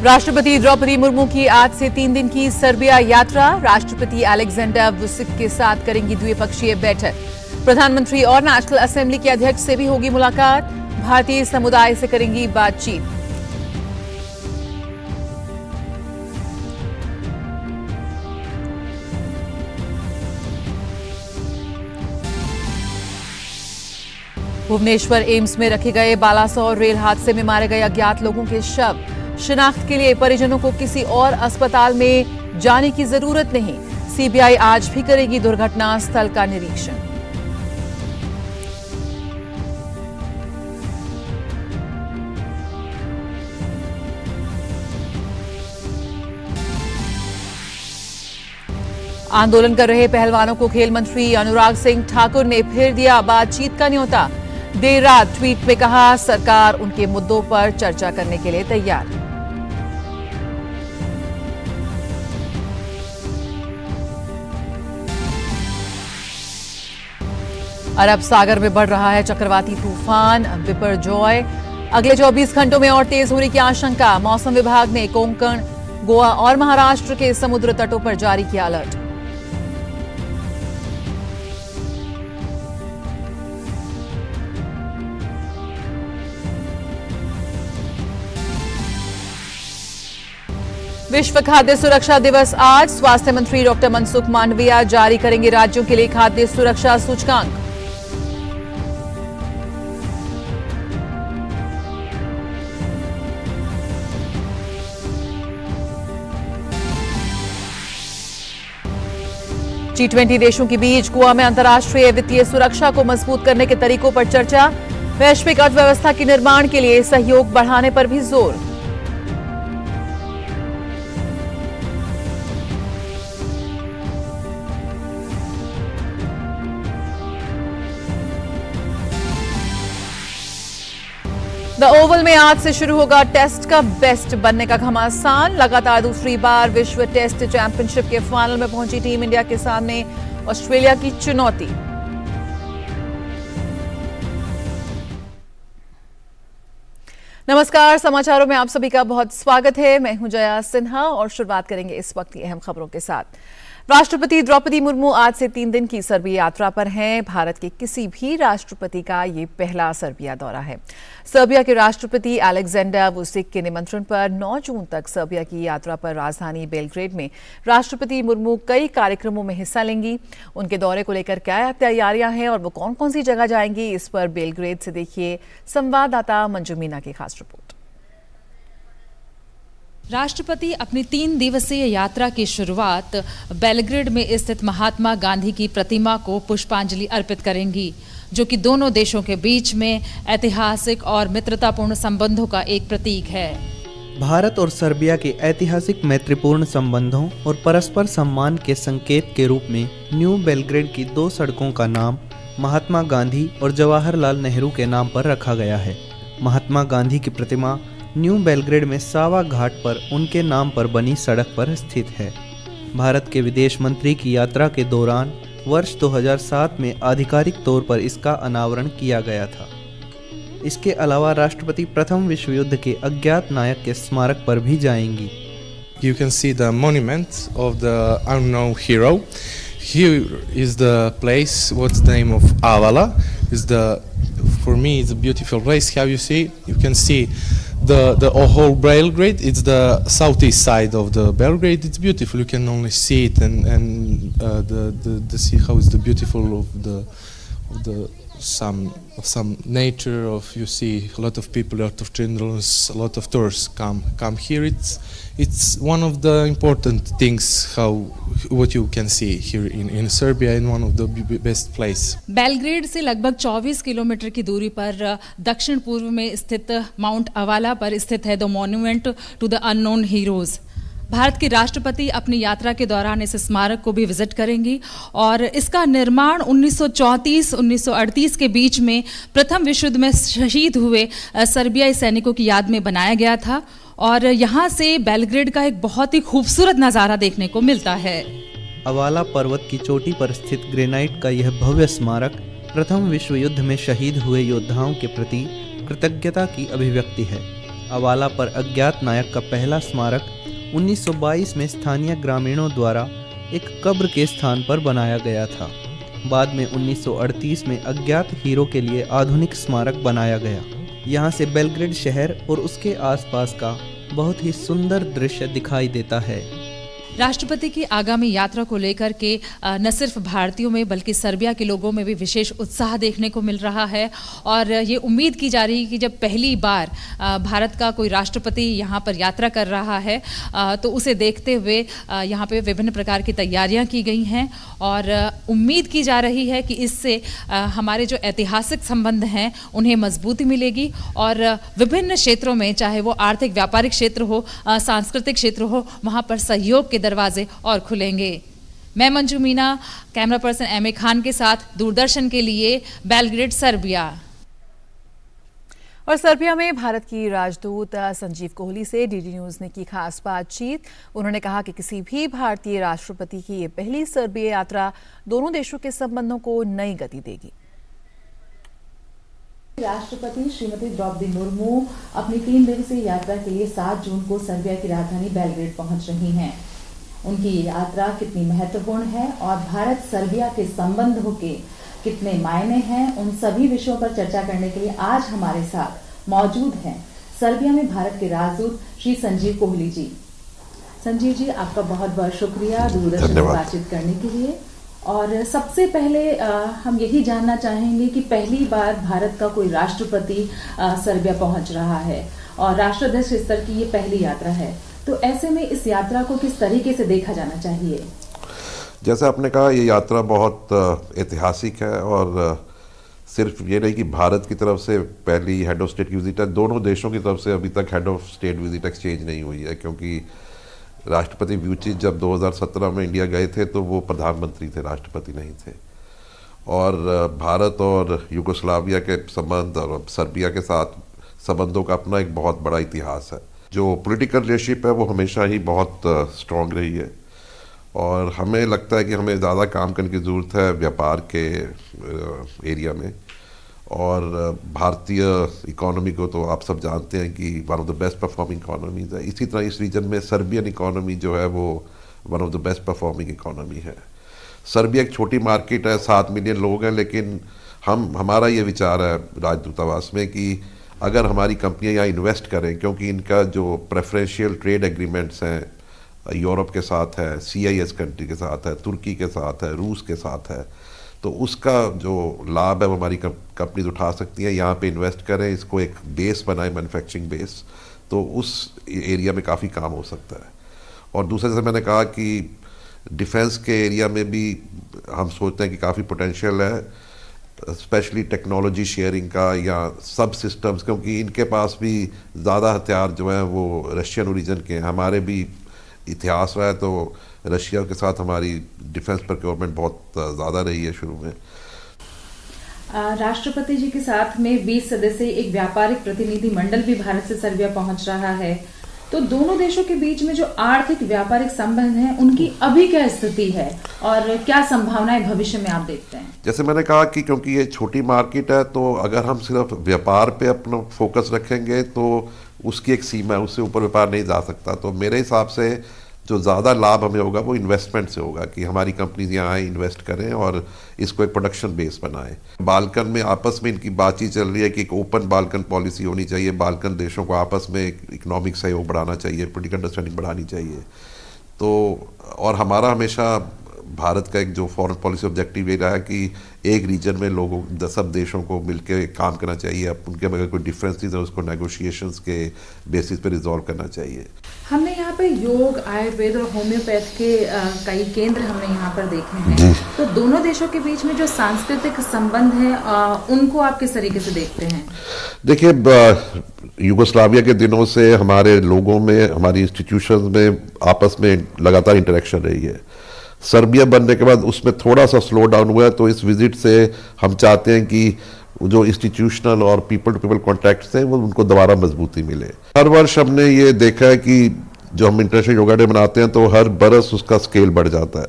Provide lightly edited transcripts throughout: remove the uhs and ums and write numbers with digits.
राष्ट्रपति द्रौपदी मुर्मू की आज से 3 दिन की सर्बिया यात्रा। राष्ट्रपति अलेक्जेंडर वुसिक के साथ करेंगी द्विपक्षीय बैठक। प्रधानमंत्री और नेशनल असेंबली के अध्यक्ष से भी होगी मुलाकात। भारतीय समुदाय से करेंगी बातचीत। भुवनेश्वर एम्स में रखे गए बालासोर रेल हादसे में मारे गए अज्ञात लोगों के शव। शिनाख्त के लिए परिजनों को किसी और अस्पताल में जाने की जरूरत नहीं। सीबीआई आज भी करेगी दुर्घटना स्थल का निरीक्षण। आंदोलन कर रहे पहलवानों को खेल मंत्री अनुराग सिंह ठाकुर ने फिर दिया बातचीत का न्योता। देर रात ट्वीट में कहा, सरकार उनके मुद्दों पर चर्चा करने के लिए तैयार। अरब सागर में बढ़ रहा है चक्रवाती तूफान बिपरजॉय। अगले 24 घंटों में और तेज होने की आशंका। मौसम विभाग ने कोंकण, गोवा और महाराष्ट्र के समुद्र तटों पर जारी किया अलर्ट। विश्व खाद्य सुरक्षा दिवस आज। स्वास्थ्य मंत्री डॉक्टर मनसुख मांडविया जारी करेंगे राज्यों के लिए खाद्य सुरक्षा सूचकांक। G20 देशों के बीच गोवा में अंतर्राष्ट्रीय वित्तीय सुरक्षा को मजबूत करने के तरीकों पर चर्चा। वैश्विक अर्थव्यवस्था के निर्माण के लिए सहयोग बढ़ाने पर भी जोर। द ओवल में आज से शुरू होगा टेस्ट का बेस्ट बनने का घमासान। लगातार दूसरी बार विश्व टेस्ट चैंपियनशिप के फाइनल में पहुंची टीम इंडिया के सामने ऑस्ट्रेलिया की चुनौती। नमस्कार, समाचारों में आप सभी का बहुत स्वागत है। मैं हूं जया सिन्हा और शुरुआत करेंगे इस वक्त की अहम खबरों के साथ। राष्ट्रपति द्रौपदी मुर्मू आज से 3 दिन की सर्बिया यात्रा पर हैं। भारत के किसी भी राष्ट्रपति का ये पहला सर्बिया दौरा है। सर्बिया के राष्ट्रपति अलेक्जेंडर वुसिक के निमंत्रण पर 9 जून तक सर्बिया की यात्रा पर राजधानी बेलग्रेड में राष्ट्रपति मुर्मू कई कार्यक्रमों में हिस्सा लेंगी। उनके दौरे को लेकर क्या तैयारियां हैं और वो कौन कौन सी जगह जाएंगी, इस पर बेलग्रेड से देखिए संवाददाता मंजू मीना की खास रिपोर्ट। राष्ट्रपति अपनी 3 दिवसीय यात्रा की शुरुआत बेलग्रेड में स्थित महात्मा गांधी की प्रतिमा को पुष्पांजलि अर्पित करेंगी, जो कि दोनों देशों के बीच में ऐतिहासिक और मित्रतापूर्ण संबंधों का एक प्रतीक है। भारत और सर्बिया के ऐतिहासिक मैत्रीपूर्ण संबंधों और परस्पर सम्मान के संकेत के रूप में न्यू बेलग्रेड की 2 सड़कों का नाम महात्मा गांधी और जवाहरलाल नेहरू के नाम पर रखा गया है। महात्मा गांधी की प्रतिमा न्यू बेलग्रेड में सावा घाट पर उनके नाम पर बनी सड़क पर स्थित है। भारत के विदेश मंत्री की यात्रा के दौरान वर्ष 2007 में आधिकारिक तौर पर इसका अनावरण किया गया था। इसके अलावा राष्ट्रपति प्रथम विश्व युद्ध के अज्ञात नायक के स्मारक पर भी जाएंगी। You can see the monument of the unknown hero. Here is the place. What's the name of Avala? For me, it's a beautiful place. How you see? You can see the whole Belgrade. It's the southeast side of the Belgrade. It's beautiful. You can only see it and the see how is the beautiful of the some nature of you see a lot of people, a lot of children, a lot of tourists come here. It's one of the important things what you can see here in Serbia in one of the best place. Belgrade से लगभग 24 kilometre की दूरी पर दक्षिण पूर्व में स्थित mount अवाला पर स्थित है the monument to the unknown heroes. Bharat के राष्ट्रपति अपनी यात्रा के दौरान इस स्मारक को भी विजिट करेंगी और इसका निर्माण 1934-1938 के बीच में प्रथम विश्व युद्ध में शहीद हुए सर्बियाई सैनिकों की याद में बनाया गया था और यहाँ से बेलग्रेड का एक बहुत ही खूबसूरत नज़ारा देखने को मिलता है। अवाला पर्वत की चोटी पर स्थित ग्रेनाइट का यह भव्य स्मारक प्रथम विश्व युद्ध में शहीद हुए योद्धाओं के प्रति कृतज्ञता की अभिव्यक्ति है। अवाला पर अज्ञात नायक का पहला स्मारक 1922 में स्थानीय ग्रामीणों द्वारा एक कब्र के स्थान पर बनाया गया था। बाद में 1938 में अज्ञात हीरो के लिए आधुनिक स्मारक बनाया गया। यहाँ से बेलग्रेड शहर और उसके आसपास का बहुत ही सुंदर दृश्य दिखाई देता है। राष्ट्रपति की आगामी यात्रा को लेकर के न सिर्फ भारतीयों में बल्कि सर्बिया के लोगों में भी विशेष उत्साह देखने को मिल रहा है और ये उम्मीद की जा रही है कि जब पहली बार भारत का कोई राष्ट्रपति यहाँ पर यात्रा कर रहा है तो उसे देखते हुए यहाँ पे विभिन्न प्रकार की तैयारियाँ की गई हैं और उम्मीद की जा रही है कि इससे हमारे जो ऐतिहासिक संबंध हैं उन्हें मजबूती मिलेगी और विभिन्न क्षेत्रों में, चाहे वो आर्थिक व्यापारिक क्षेत्र हो, सांस्कृतिक क्षेत्र हो, वहाँ पर सहयोग के दरवाजे और खुलेंगे। मैं Manju Meena, camera person M A. Khan के साथ दूरदर्शन के लिए बेलग्रेड, सर्बिया। और सर्बिया में भारत की राजदूत संजीव कोहली से डीडी न्यूज ने की खास बातचीत। उन्होंने कहा कि किसी भी भारतीय राष्ट्रपति की ये पहली सर्बिया यात्रा दोनों देशों के संबंधों को नई गति देगी। राष्ट्रपति श्रीमती द्रौपदी मुर्मू अपनी 3 दिवसीय यात्रा के लिए 7 जून को सर्बिया की राजधानी बेलग्रेड पहुंच रही हैं। उनकी ये यात्रा कितनी महत्वपूर्ण है और भारत सर्बिया के संबंधों के कितने मायने हैं, उन सभी विषयों पर चर्चा करने के लिए आज हमारे साथ मौजूद हैं सर्बिया में भारत के राजदूत श्री संजीव कोहली जी। संजीव जी, आपका बहुत बहुत शुक्रिया दूरदर्शन से बातचीत करने के लिए। और सबसे पहले हम यही जानना चाहेंगे कि पहली बार भारत का कोई राष्ट्रपति सर्बिया पहुंच रहा है और राष्ट्राध्यक्ष स्तर की ये पहली यात्रा है, तो ऐसे में इस यात्रा को किस तरीके से देखा जाना चाहिए? जैसे आपने कहा, ये यात्रा बहुत ऐतिहासिक है और सिर्फ ये नहीं कि भारत की तरफ से पहली हेड ऑफ स्टेट की विजिट है, दोनों देशों की तरफ से अभी तक head of state visit exchange नहीं हुई है, क्योंकि राष्ट्रपति व्यूचिच जब 2017 में इंडिया गए थे तो वो प्रधानमंत्री थे, राष्ट्रपति नहीं थे। और भारत और यूगोस्लाविया के संबंध और सर्बिया के साथ संबंधों का अपना एक बहुत बड़ा इतिहास है। जो पॉलिटिकल रिलेशनशिप है वो हमेशा ही बहुत स्ट्रॉन्ग रही है और हमें लगता है कि हमें ज़्यादा काम करने की ज़रूरत है व्यापार के एरिया में। और भारतीय इकोनॉमी को तो आप सब जानते हैं कि one of the best performing economies है। इसी तरह इस रीजन में सर्बियन इकोनॉमी जो है वो one of the best performing economy है। सर्बिया एक छोटी मार्केट है, 7 मिलियन लोग हैं, लेकिन हमारा ये विचार है राजदूतावास में कि अगर हमारी कंपनियां यहाँ इन्वेस्ट करें, क्योंकि इनका जो प्रेफरेंशियल ट्रेड एग्रीमेंट्स हैं यूरोप के साथ है, CIS कंट्री के साथ है, तुर्की के साथ है, रूस के साथ है, तो उसका जो लाभ है वो हमारी कंपनीज उठा सकती हैं। यहाँ पे इन्वेस्ट करें, इसको एक बेस बनाए, मैन्युफैक्चरिंग बेस, तो उस एरिया में काफ़ी काम हो सकता है। और दूसरे से मैंने कहा कि डिफेंस के एरिया में भी हम सोचते हैं कि काफ़ी पोटेंशियल है, स्पेशली टेक्नोलॉजी शेयरिंग का या सब सिस्टम्स, क्योंकि इनके पास भी ज़्यादा हथियार जो हैं वो रशियन ओरिजिन के हैं। हमारे भी इतिहास रहा है तो रशिया के साथ हमारी डिफेंस प्रोक्योरमेंट बहुत ज़्यादा रही है शुरू में। राष्ट्रपति जी के साथ में 20 सदस्यीय एक व्यापारिक प्रतिनिधि मंडल भी भारत से सर्बिया पहुंच रहा है, तो दोनों देशों के बीच में जो आर्थिक व्यापारिक संबंध हैं उनकी अभी क्या स्थिति है और क्या संभावनाएं भविष्य में आप देखते हैं? जैसे मैंने कहा कि क्योंकि ये छोटी मार्केट है तो अगर हम सिर्फ व्यापार पे अपना फोकस रखेंगे तो उसकी एक सीमा है, उससे ऊपर व्यापार नहीं जा सकता। तो मेरे हिसाब से जो ज़्यादा लाभ हमें होगा वो इन्वेस्टमेंट से होगा कि हमारी कंपनीज यहाँ आए, इन्वेस्ट करें और इसको एक प्रोडक्शन बेस बनाएं। बाल्कन में आपस में इनकी बातचीत चल रही है कि एक ओपन बाल्कन पॉलिसी होनी चाहिए, बाल्कन देशों को आपस में इकोनॉमिक सहयोग बढ़ाना चाहिए, पोलिटिकल अंडरस्टैंडिंग बढ़ानी चाहिए। तो और हमारा हमेशा भारत का एक जो फॉरेन पॉलिसी ऑब्जेक्टिव ये रहा है कि एक रीजन में लोगों सब देशों को मिलकर काम करना चाहिए। अब उनके अगर कोई डिफरेंसेस है उसको नेगोशिएशंस के बेसिस पे रिजॉल्व करना चाहिए। हमने यहाँ पे योग, आयुर्वेद और होम्योपैथ के कई केंद्र हमने यहाँ पर देखे हैं, तो दोनों देशों के बीच में जो सांस्कृतिक संबंध है उनको आप किस तरीके से देखते हैं? देखिए, यूगोस्लाविया के दिनों से हमारे लोगों में, हमारी इंस्टीट्यूशंस में आपस में लगातार इंटरेक्शन रही है। सर्बिया बनने के बाद उसमें थोड़ा सा स्लो डाउन हुआ है, तो इस विजिट से हम चाहते हैं कि जो इंस्टीट्यूशनल और पीपल टू पीपल कॉन्टैक्ट्स हैं वो उनको दोबारा मजबूती मिले। हर वर्ष हमने ये देखा है कि जो हम इंटरनेशनल योगा डे मनाते हैं तो हर बरस उसका स्केल बढ़ जाता है,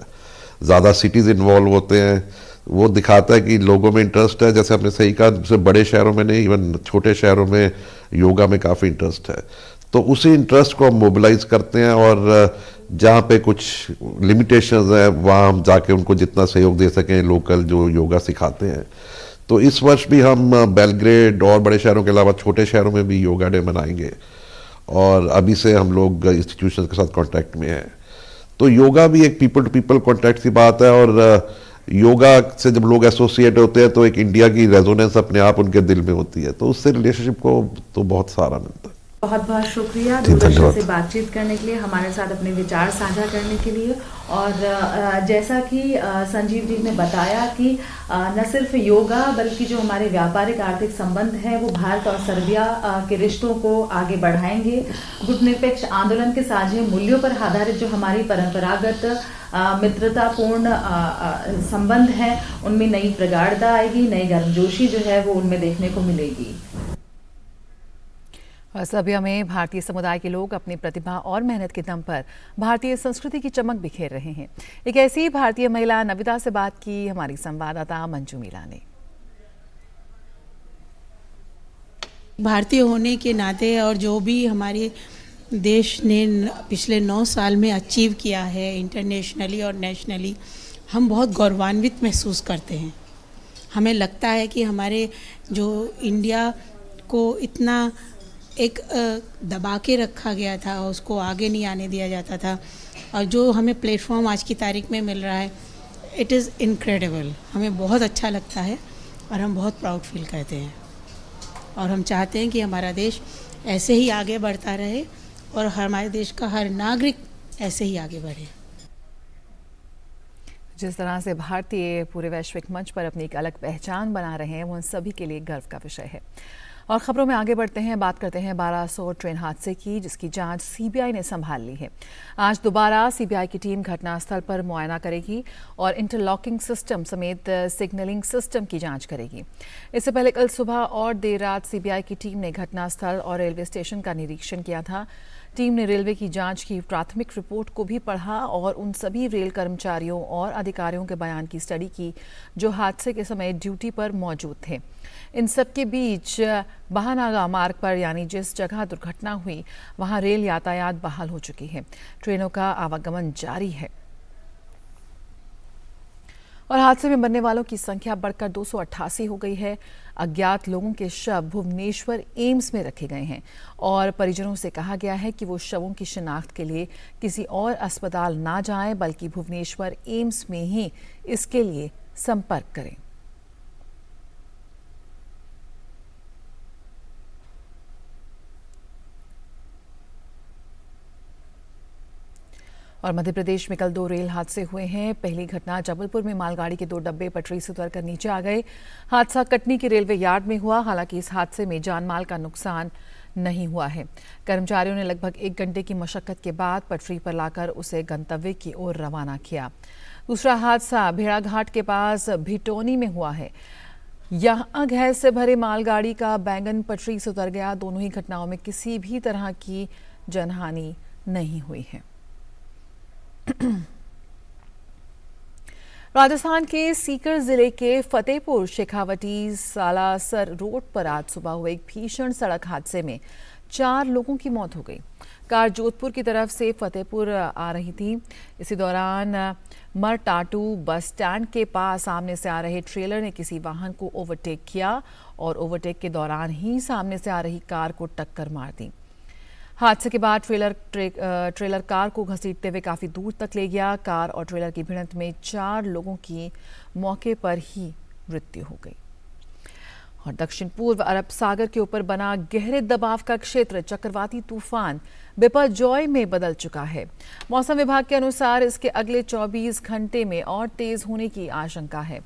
ज़्यादा सिटीज़ इन्वॉल्व होते हैं, वो दिखाता है कि लोगों में इंटरेस्ट है। जैसे आपने सही कहा, सिर्फ बड़े शहरों में नहीं, इवन छोटे शहरों में योगा में काफ़ी इंटरेस्ट है। तो उसी इंटरेस्ट को हम मोबिलाइज करते हैं और जहाँ पे कुछ लिमिटेशंस हैं वहाँ हम जाके उनको जितना सहयोग दे सकें लोकल जो योगा सिखाते हैं। तो इस वर्ष भी हम बेलग्रेड और बड़े शहरों के अलावा छोटे शहरों में भी योगा डे मनाएंगे और अभी से हम लोग इंस्टीट्यूशन के साथ कांटेक्ट में हैं। तो योगा भी एक पीपल टू पीपल कांटेक्ट की बात है और योगा से जब लोग एसोसिएट होते हैं तो एक इंडिया की रेजोनेंस अपने आप उनके दिल में होती है, तो उससे रिलेशनशिप को तो बहुत सहारा मिलता है। बहुत बहुत शुक्रिया जी, दूरदर्शन धन्यवाद। से बातचीत करने के लिए, हमारे साथ अपने विचार साझा करने के लिए। और जैसा कि संजीव जी ने बताया कि न सिर्फ योगा बल्कि जो हमारे व्यापारिक आर्थिक संबंध हैं वो भारत और सर्बिया के रिश्तों को आगे बढ़ाएंगे। गुटनिरपेक्ष आंदोलन के साझे मूल्यों पर आधारित जो हमारी परंपरागत मित्रतापूर्ण संबंध हैं उनमें नई प्रगाढ़ता आएगी, नई गर्मजोशी जो है वो उनमें देखने को मिलेगी। और सर्बिया में भारतीय समुदाय के लोग अपनी प्रतिभा और मेहनत के दम पर भारतीय संस्कृति की चमक बिखेर रहे हैं। एक ऐसी भारतीय महिला नविता से बात की हमारी संवाददाता मंजू मीला ने। भारतीय होने के नाते और जो भी हमारे देश ने पिछले 9 साल में अचीव किया है इंटरनेशनली और नेशनली, हम बहुत गौरवान्वित महसूस करते हैं। हमें लगता है कि हमारे जो इंडिया को इतना एक दबा के रखा गया था, उसको आगे नहीं आने दिया जाता था, और जो हमें प्लेटफॉर्म आज की तारीख में मिल रहा है, इट इज़ इनक्रेडिबल। हमें बहुत अच्छा लगता है और हम बहुत प्राउड फील करते हैं और हम चाहते हैं कि हमारा देश ऐसे ही आगे बढ़ता रहे और हमारे देश का हर नागरिक ऐसे ही आगे बढ़े। जिस तरह से भारतीय पूरे वैश्विक मंच पर अपनी एक अलग पहचान बना रहे हैं वो उन सभी के लिए गर्व का विषय है। और खबरों में आगे बढ़ते हैं, बात करते हैं 1200 ट्रेन हादसे की जिसकी जांच सीबीआई ने संभाल ली है। आज दोबारा सीबीआई की टीम घटनास्थल पर मुआयना करेगी और इंटरलॉकिंग सिस्टम समेत सिग्नलिंग सिस्टम की जांच करेगी। इससे पहले कल सुबह और देर रात सीबीआई की टीम ने घटनास्थल और रेलवे स्टेशन का निरीक्षण किया था। टीम ने रेलवे की जांच की प्राथमिक रिपोर्ट को भी पढ़ा और उन सभी रेल कर्मचारियों और अधिकारियों के बयान की स्टडी की जो हादसे के समय ड्यूटी पर मौजूद थे। इन सब के बीच बहानागा मार्ग पर यानी जिस जगह दुर्घटना हुई वहां रेल यातायात बहाल हो चुकी है। ट्रेनों का आवागमन जारी है और हादसे में मरने वालों की संख्या बढ़कर 288 हो गई है। अज्ञात लोगों के शव भुवनेश्वर एम्स में रखे गए हैं और परिजनों से कहा गया है कि वो शवों की शिनाख्त के लिए किसी और अस्पताल ना जाएं बल्कि भुवनेश्वर एम्स में ही इसके लिए संपर्क करें। और मध्य प्रदेश में कल 2 रेल हादसे हुए हैं। पहली घटना जबलपुर में मालगाड़ी के 2 डब्बे पटरी से उतरकर नीचे आ गए। हादसा कटनी के रेलवे यार्ड में हुआ। हालांकि इस हादसे में जानमाल का नुकसान नहीं हुआ है। कर्मचारियों ने लगभग 1 घंटे की मशक्कत के बाद पटरी पर लाकर उसे गंतव्य की ओर रवाना किया। दूसरा हादसा भेड़ाघाट के पास भिटोनी में हुआ है। यहां गैस से भरे मालगाड़ी का बैंगन पटरी से उतर गया। दोनों ही घटनाओं में किसी भी तरह की जनहानि नहीं हुई है। राजस्थान के सीकर जिले के फतेहपुर शेखावटी सालासर रोड पर आज सुबह हुए एक भीषण सड़क हादसे में 4 लोगों की मौत हो गई। कार जोधपुर की तरफ से फतेहपुर आ रही थी। इसी दौरान मरटाटू बस स्टैंड के पास सामने से आ रहे ट्रेलर ने किसी वाहन को ओवरटेक किया और ओवरटेक के दौरान ही सामने से आ रही कार को टक्कर मार दी। हादसे के बाद ट्रेलर कार को घसीटते हुए काफी दूर तक ले गया। कार और ट्रेलर की भिड़ंत में 4 लोगों की मौके पर ही मृत्यु हो गई। और दक्षिण पूर्व अरब सागर के ऊपर बना गहरे दबाव का क्षेत्र चक्रवाती तूफान बिपरजॉय में बदल चुका है। मौसम विभाग के अनुसार इसके अगले 24 घंटे में और तेज होने की आशंका है।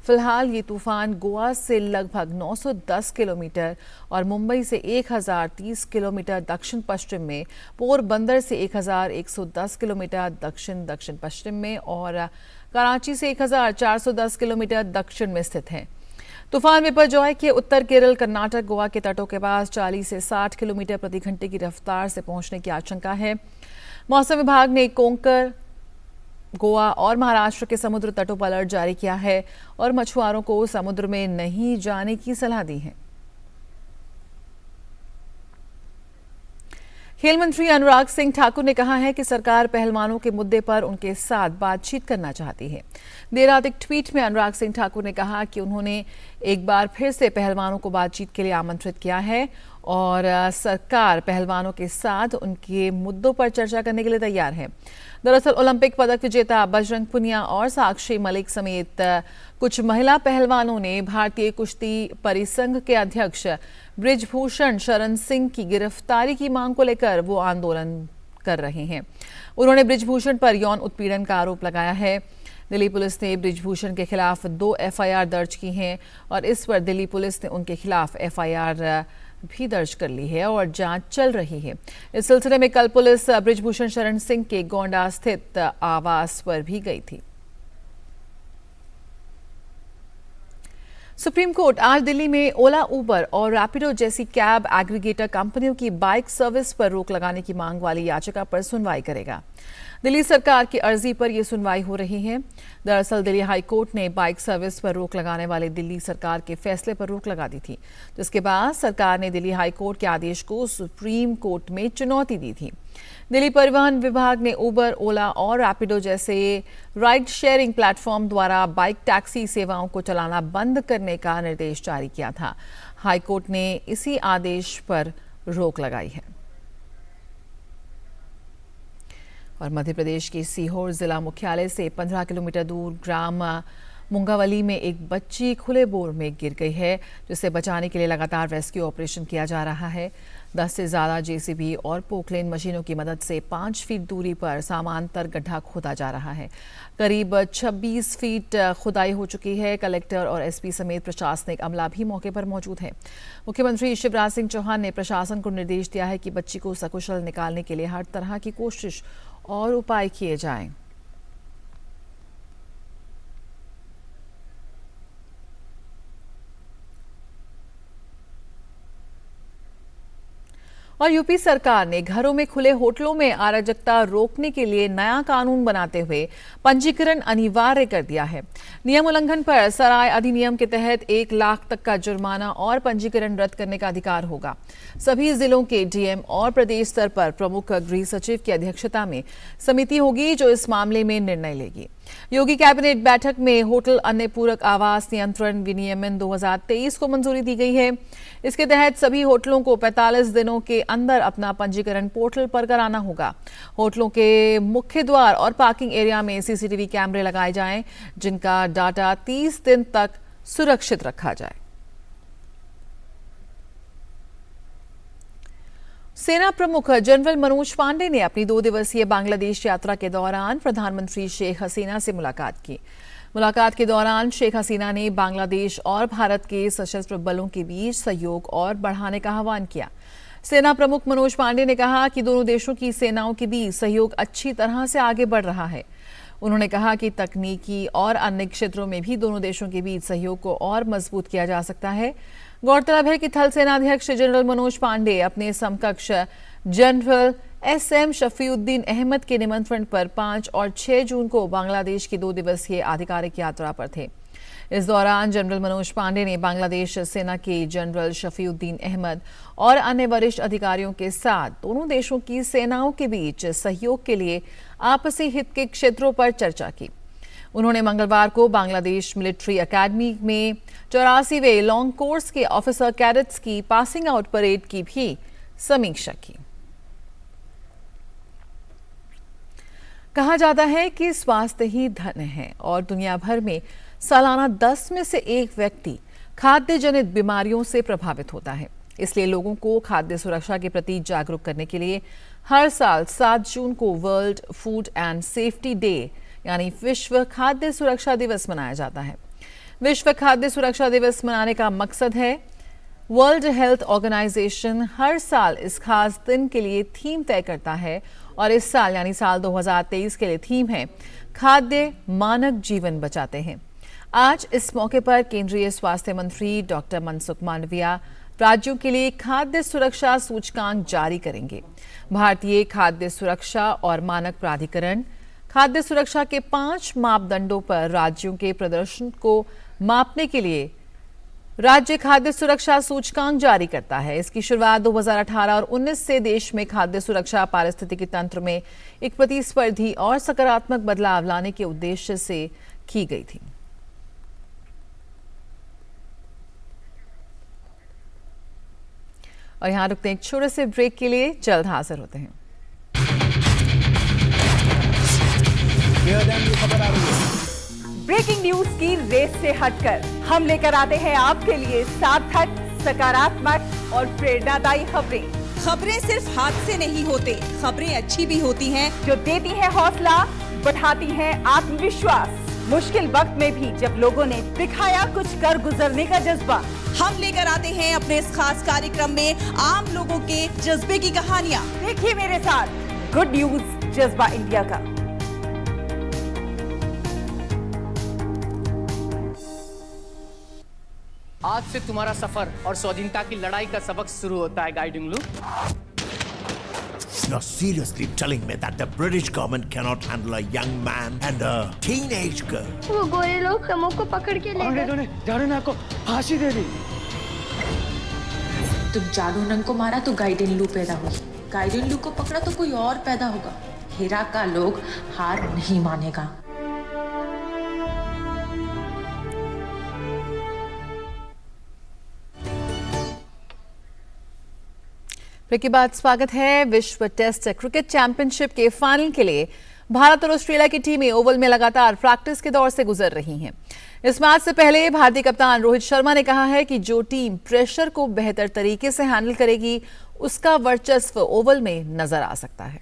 फिलहाल ये तूफान गोवा से लगभग 910 किलोमीटर और मुंबई से 1030 किलोमीटर दक्षिण पश्चिम में, पोरबंदर से 1110 किलोमीटर दक्षिण दक्षिण पश्चिम में और कराची से 1410 किलोमीटर दक्षिण में स्थित है। तूफान बिपरजॉय के उत्तर केरल, कर्नाटक, गोवा के तटों के पास 40 से 60 किलोमीटर प्रति घंटे की रफ्तार से पहुंचने की आशंका है। मौसम विभाग ने कोंकण, गोवा और महाराष्ट्र के समुद्र तटों पर अलर्ट जारी किया है और मछुआरों को समुद्र में नहीं जाने की सलाह दी है। खेल मंत्री अनुराग सिंह ठाकुर ने कहा है कि सरकार पहलवानों के मुद्दे पर उनके साथ बातचीत करना चाहती है। देर रात एक ट्वीट में अनुराग सिंह ठाकुर ने कहा कि उन्होंने एक बार फिर से पहलवानों को बातचीत के लिए आमंत्रित किया है और सरकार पहलवानों के साथ उनके मुद्दों पर चर्चा करने के लिए तैयार है। दरअसल ओलंपिक पदक विजेता बजरंग पुनिया और साक्षी मलिक समेत कुछ महिला पहलवानों ने भारतीय कुश्ती परिसंघ के अध्यक्ष बृजभूषण शरण सिंह की गिरफ्तारी की मांग को लेकर वो आंदोलन कर रहे हैं। उन्होंने बृजभूषण पर यौन उत्पीड़न का आरोप लगाया है। दिल्ली पुलिस ने बृजभूषण के खिलाफ 2 एफआईआर दर्ज की हैं और इस पर दिल्ली पुलिस ने उनके खिलाफ एफआईआर भी दर्ज कर ली है और जांच चल रही है। इस सिलसिले में कल पुलिस बृजभूषण शरण सिंह के गोंडा स्थित आवास पर भी गई थी। सुप्रीम कोर्ट आज दिल्ली में ओला, उबर और रैपिडो जैसी कैब एग्रीगेटर कंपनियों की बाइक सर्विस पर रोक लगाने की मांग वाली याचिका पर सुनवाई करेगा। दिल्ली सरकार की अर्जी पर यह सुनवाई हो रही है। दरअसल दिल्ली हाई कोर्ट ने बाइक सर्विस पर रोक लगाने वाले दिल्ली सरकार के फैसले पर रोक लगा दी थी, जिसके बाद सरकार ने दिल्ली हाई कोर्ट के आदेश को सुप्रीम कोर्ट में चुनौती दी थी। दिल्ली परिवहन विभाग ने उबर, ओला और रैपिडो जैसे राइड शेयरिंग प्लेटफॉर्म द्वारा बाइक टैक्सी सेवाओं को चलाना बंद करने का निर्देश जारी किया था। हाई कोर्ट ने इसी आदेश पर रोक लगाई है। और मध्य प्रदेश के सीहोर जिला मुख्यालय से 15 किलोमीटर दूर ग्राम मुंगावली में एक बच्ची खुले बोर में गिर गई है, जिसे बचाने के लिए लगातार रेस्क्यू ऑपरेशन किया जा रहा है। 10 से ज्यादा जेसीबी और पोकलेन मशीनों की मदद से 5 फीट दूरी पर समांतर गड्ढा खोदा जा रहा है। करीब 26 फीट खुदाई हो चुकी है। कलेक्टर और एसपी समेत प्रशासनिक अमला भी मौके पर मौजूद है। मुख्यमंत्री शिवराज सिंह चौहान ने प्रशासन को निर्देश दिया है कि बच्ची को सकुशल निकालने के लिए हर तरह की कोशिश और उपाय किए जाएं। और यूपी सरकार ने घरों में खुले होटलों में अराजकता रोकने के लिए नया कानून बनाते हुए पंजीकरण अनिवार्य कर दिया है। नियम उल्लंघन पर सराय अधिनियम के तहत 1 लाख तक का जुर्माना और पंजीकरण रद्द करने का अधिकार होगा। सभी जिलों के डीएम और प्रदेश स्तर पर प्रमुख गृह सचिव की अध्यक्षता में समिति होगी जो इस मामले में निर्णय लेगी। योगी कैबिनेट बैठक में होटल अन्य पूरक आवास नियंत्रण विनियमन 2023 को मंजूरी दी गई है। इसके तहत सभी होटलों को 45 दिनों के अंदर अपना पंजीकरण पोर्टल पर कराना होगा। होटलों के मुख्य द्वार और पार्किंग एरिया में सीसीटीवी कैमरे लगाए जाएं, जिनका डाटा 30 दिन तक सुरक्षित रखा जाए। सेना प्रमुख जनरल मनोज पांडे ने अपनी 2 दिवसीय बांग्लादेश यात्रा के दौरान प्रधानमंत्री शेख हसीना से मुलाकात की। मुलाकात के दौरान शेख हसीना ने बांग्लादेश और भारत के सशस्त्र बलों के बीच सहयोग और बढ़ाने का आह्वान किया। सेना प्रमुख मनोज पांडे ने कहा कि दोनों देशों की सेनाओं के बीच सहयोग अच्छी तरह से आगे बढ़ रहा है। उन्होंने कहा कि तकनीकी और अन्य क्षेत्रों में भी दोनों देशों के बीच सहयोग को और मजबूत किया जा सकता है। गौरतलब है कि थल सेनाध्यक्ष जनरल मनोज पांडे अपने समकक्ष जनरल एसएम शफीउद्दीन अहमद के निमंत्रण पर 5 और 6 जून को बांग्लादेश की 2 दिवसीय आधिकारिक यात्रा पर थे। इस दौरान जनरल मनोज पांडे ने बांग्लादेश सेना के जनरल शफीउद्दीन अहमद और अन्य वरिष्ठ अधिकारियों के साथ दोनों देशों की सेनाओं के बीच सहयोग के लिए आपसी हित के क्षेत्रों पर चर्चा की। उन्होंने मंगलवार को बांग्लादेश मिलिट्री एकेडमी में 84वें लॉन्ग कोर्स के ऑफिसर कैडेट्स की पासिंग आउट परेड की भी समीक्षा की। कहा जाता है कि स्वास्थ्य ही धन है और दुनिया भर में सालाना 10 में से 1 व्यक्ति खाद्य जनित बीमारियों से प्रभावित होता है। इसलिए लोगों को खाद्य सुरक्षा के प्रति जागरूक करने के लिए हर साल 7 जून को world food and safety day यानी विश्व खाद्य सुरक्षा दिवस मनाया जाता है। विश्व खाद्य सुरक्षा दिवस मनाने का मकसद है वर्ल्ड हेल्थ ऑर्गेनाइजेशन हर साल इस खास दिन के लिए थीम तय करता है और इस साल यानी साल 2023 के लिए थीम है खाद्य मानक जीवन बचाते हैं। आज इस मौके पर केंद्रीय स्वास्थ्य मंत्री डॉक्टर मनसुख मांडविया राज्यों के लिए खाद्य सुरक्षा सूचकांक जारी करेंगे। भारतीय खाद्य सुरक्षा और मानक प्राधिकरण खाद्य सुरक्षा के 5 मापदंडों पर राज्यों के प्रदर्शन को मापने के लिए राज्य खाद्य सुरक्षा सूचकांक जारी करता है। इसकी शुरुआत 2018 और 19 से देश में खाद्य सुरक्षा पारिस्थितिकी तंत्र में एक प्रतिस्पर्धी और सकारात्मक बदलाव लाने के उद्देश्य से की गई थी। और यहां रुकते हैं एक छोटे से ब्रेक के लिए, जल्द हाजिर होते हैं। ब्रेकिंग न्यूज की रेस से हटकर हम लेकर आते हैं आपके लिए सार्थक, सकारात्मक और प्रेरणादायी खबरें। खबरें सिर्फ हाथ से नहीं होते, खबरें अच्छी भी होती हैं जो देती हैं हौसला, बढ़ाती हैं आत्मविश्वास। मुश्किल वक्त में भी जब लोगों ने दिखाया कुछ कर गुजरने का जज्बा, हम लेकर आते हैं अपने इस खास कार्यक्रम में आम लोगों के जज्बे की कहानियाँ। देखिए मेरे साथ गुड न्यूज जज्बा इंडिया का। आज से तुम्हारा सफर और स्वाधीनता की लड़ाई का सबक शुरू होता है गाइडिंग लू। You're seriously telling me that the British government cannot handle a young man and a teenage girl? वो गोरे लोग समो को पकड़ के ले गए। जाडूनंग को फांसी दे दी। तुम जाडूनंग को मारा तो गाइडेन लू पैदा हुई, गाइडेन लू को पकड़ा तो कोई और पैदा होगा। हेरा का लोग हार नहीं मानेगा। ब्रेक के बाद स्वागत है। विश्व टेस्ट क्रिकेट चैंपियनशिप के फाइनल के लिए भारत और ऑस्ट्रेलिया की टीमें ओवल में लगातार प्रैक्टिस के दौर से गुजर रही हैं। इस मैच से पहले भारतीय कप्तान रोहित शर्मा ने कहा है कि जो टीम प्रेशर को बेहतर तरीके से हैंडल करेगी उसका वर्चस्व ओवल में नजर आ सकता है।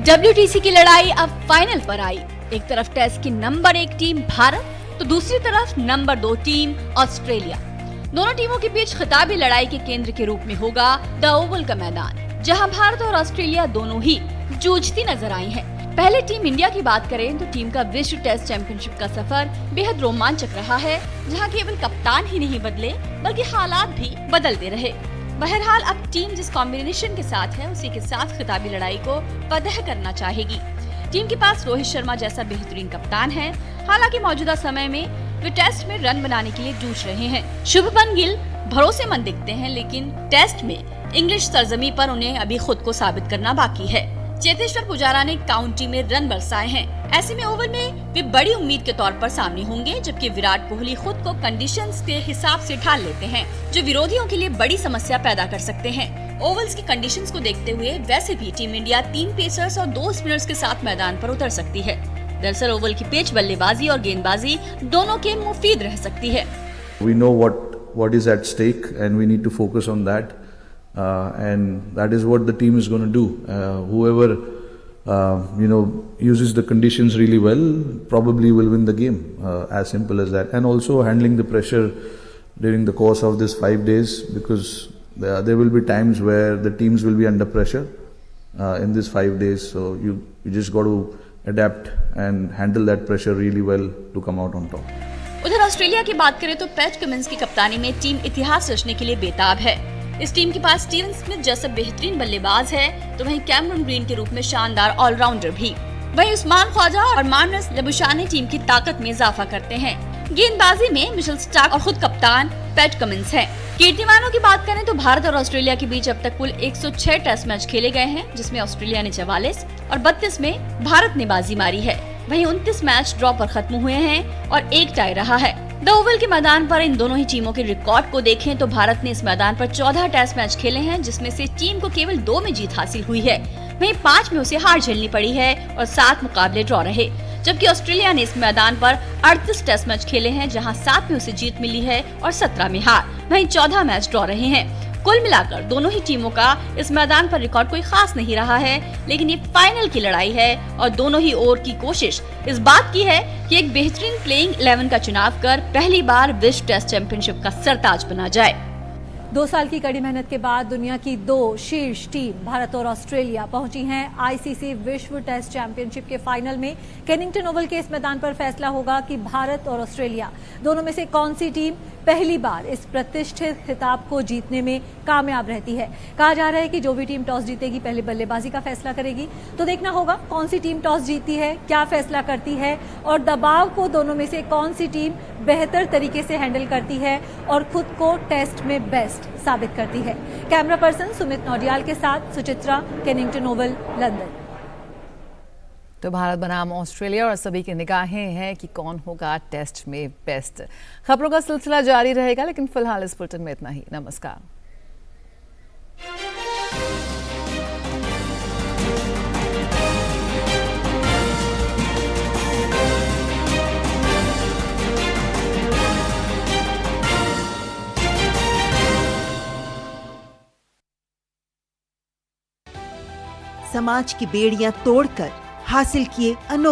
WTC की लड़ाई अब फाइनल पर आई। एक तरफ टेस्ट की नंबर 1 टीम भारत तो दूसरी तरफ नंबर 2 टीम ऑस्ट्रेलिया। दोनों टीमों के बीच खिताबी लड़ाई के केंद्र के रूप में होगा द ओवल का मैदान, जहां भारत और ऑस्ट्रेलिया दोनों ही जूझती नजर आई हैं। पहले टीम इंडिया की बात करें तो टीम का विश्व टेस्ट चैंपियनशिप का सफर बेहद रोमांचक रहा है, जहां केवल कप्तान ही नहीं बदले बल्कि हालात भी बदलते रहे। बहरहाल अब टीम जिस कॉम्बिनेशन के साथ है उसी के साथ खिताबी लड़ाई को फतह करना चाहेगी। टीम के पास रोहित शर्मा जैसा बेहतरीन कप्तान है। हालांकि मौजूदा समय में वे टेस्ट में रन बनाने के लिए जूझ रहे हैं। शुभमन गिल भरोसेमंद दिखते हैं, लेकिन टेस्ट में इंग्लिश सरजमी पर उन्हें अभी खुद को साबित करना बाकी है। चेतेश्वर पुजारा ने काउंटी में रन बरसाए हैं। ऐसे में ओवल में वे बड़ी उम्मीद के तौर पर सामने होंगे, जबकि विराट कोहली खुद को कंडीशंस के हिसाब से ढाल लेते हैं, जो विरोधियों के लिए बड़ी समस्या पैदा कर सकते हैं। ओवल्स की कंडीशंस को देखते हुए वैसे भी टीम इंडिया 3 पेसर्स और 2 स्पिनर्स के साथ मैदान पर उतर सकती है। दरअसल ओवल की पिच बल्लेबाजी और गेंदबाजी दोनों के मुफीद रह सकती है। We know what is at stake and we need to focus on that, and that is what the team is going to do. Whoever uses the conditions really well probably will win the game. As simple as that. And also handling the pressure during the course of this 5 days, because there will be times where the teams will be under pressure in this 5 days. So you just got to adapt and handle that pressure really well to come out on top. उधर Australia की बात करें तो PAT Cummins की कप्तानी में team इतिहास रचने के लिए बेताब है। इस टीम के पास स्टीवन स्मिथ जैसा बेहतरीन बल्लेबाज है, तो वहीं कैमरन ग्रीन के रूप में शानदार ऑलराउंडर भी। वहीं उस्मान ख्वाजा और मार्नस लबुशानी टीम की ताकत में इजाफा करते हैं। गेंदबाजी में मिशेल स्टार्क और खुद कप्तान पैट कमिंस हैं। कीर्तिमानों की बात करें तो भारत और ऑस्ट्रेलिया के बीच अब तक कुल 106 टेस्ट मैच खेले गए हैं, जिसमें ऑस्ट्रेलिया ने 44 और 32 में भारत ने बाजी मारी है। वहीं 29 मैच ड्रॉ पर खत्म हुए हैं और 1 टाई रहा है। द ओवल के मैदान पर इन दोनों ही टीमों के रिकॉर्ड को देखें तो भारत ने इस मैदान पर 14 टेस्ट मैच खेले हैं, जिसमें से टीम को केवल 2 में जीत हासिल हुई है। वहीं 5 में उसे हार झेलनी पड़ी है और 7 मुकाबले ड्रॉ रहे। जबकि ऑस्ट्रेलिया ने इस मैदान पर 38 टेस्ट मैच खेले हैं, जहां 7 में उसे जीत मिली है और 17 में हार। वहीं 14 मैच ड्रॉ रहे हैं। कुल मिलाकर दोनों ही टीमों का इस मैदान पर रिकॉर्ड कोई खास नहीं रहा है, लेकिन ये फाइनल की लड़ाई है और दोनों ही ओर की कोशिश इस बात की है कि एक बेहतरीन प्लेइंग 11 का चुनाव कर पहली बार विश्व टेस्ट चैंपियनशिप का सरताज बना जाए। 2 साल की कड़ी मेहनत के बाद दुनिया की 2 शीर्ष टीम भारत और ऑस्ट्रेलिया पहुंची हैं आईसीसी विश्व टेस्ट चैंपियनशिप के फाइनल में। केनिंगटन ओवल के इस मैदान पर फैसला होगा कि भारत और ऑस्ट्रेलिया दोनों में से कौन सी टीम पहली बार इस प्रतिष्ठित खिताब को जीतने में कामयाब रहती है। कहा जा रहा है कि जो भी टीम टॉस जीतेगी पहले बल्लेबाजी का फैसला करेगी। तो देखना होगा कौन सी टीम टॉस जीतती है, क्या फैसला करती है और दबाव को दोनों में से कौन सी टीम बेहतर तरीके से हैंडल करती है और खुद को टेस्ट में बेस्ट साबित करती है। कैमरा पर्सन सुमित नौडियाल के साथ सुचित्रा, केनिंगटन ओवल, लंदन। तो भारत बनाम ऑस्ट्रेलिया और सभी की निगाहें हैं कि कौन होगा टेस्ट में बेस्ट। खबरों का सिलसिला जारी रहेगा, लेकिन फिलहाल इस बुलेटिन में इतना ही। नमस्कार। समाज की बेड़ियां तोड़कर हासिल किए अनोखे